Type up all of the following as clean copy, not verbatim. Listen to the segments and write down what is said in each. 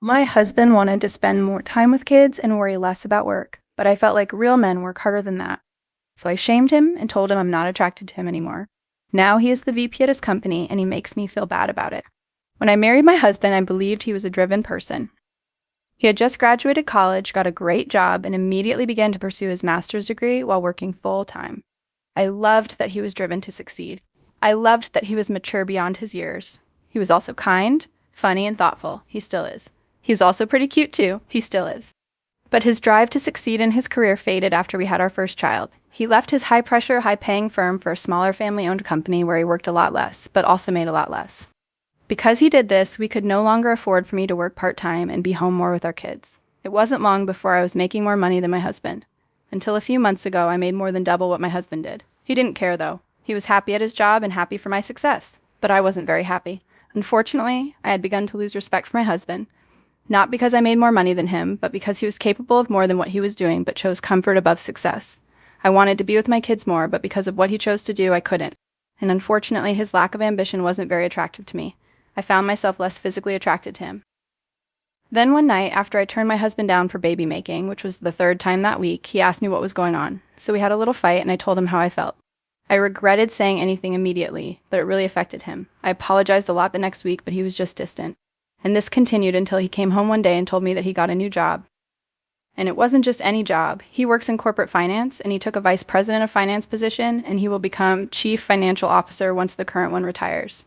My husband wanted to spend more time with kids and worry less about work, but I felt like real men work harder than that. So I shamed him and told him I'm not attracted to him anymore. Now he is the VP at his company and he makes me feel bad about it. When I married my husband, I believed he was a driven person. He had just graduated college, got a great job, and immediately began to pursue his master's degree while working full time. I loved that he was driven to succeed. I loved that he was mature beyond his years. He was also kind, funny, and thoughtful. He still is. He was also pretty cute, too. He still is. But his drive to succeed in his career faded after we had our first child. He left his high pressure, high paying firm for a smaller family owned company where he worked a lot less, but also made a lot less. Because he did this, we could no longer afford for me to work part time and be home more with our kids. It wasn't long before I was making more money than my husband. Until a few months ago, I made more than double what my husband did. He didn't care, though. He was happy at his job and happy for my success. But I wasn't very happy. Unfortunately, I had begun to lose respect for my husband, not because I made more money than him, but because he was capable of more than what he was doing, but chose comfort above success. I wanted to be with my kids more, but because of what he chose to do, I couldn't. And unfortunately, his lack of ambition wasn't very attractive to me. I found myself less physically attracted to him. Then one night, after I turned my husband down for baby making, which was the third time that week, he asked me what was going on. So we had a little fight, and I told him how I felt. I regretted saying anything immediately, but it really affected him. I apologized a lot the next week, but he was just distant. And this continued until he came home one day and told me that he got a new job. And it wasn't just any job. He works in corporate finance, and he took a vice president of finance position, and he will become chief financial officer once the current one retires.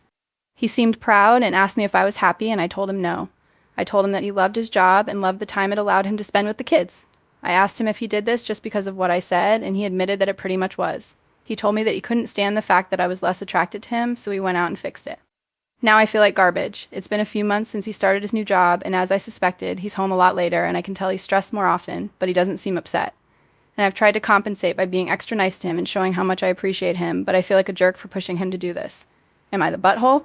He seemed proud and asked me if I was happy, and I told him no. I told him that he loved his job and loved the time it allowed him to spend with the kids. I asked him if he did this just because of what I said, and he admitted that it pretty much was. He told me that he couldn't stand the fact that I was less attracted to him, so he went out and fixed it. Now I feel like garbage. It's been a few months since he started his new job, and as I suspected, he's home a lot later, and I can tell he's stressed more often, but he doesn't seem upset. And I've tried to compensate by being extra nice to him and showing how much I appreciate him, but I feel like a jerk for pushing him to do this. Am I the butthole?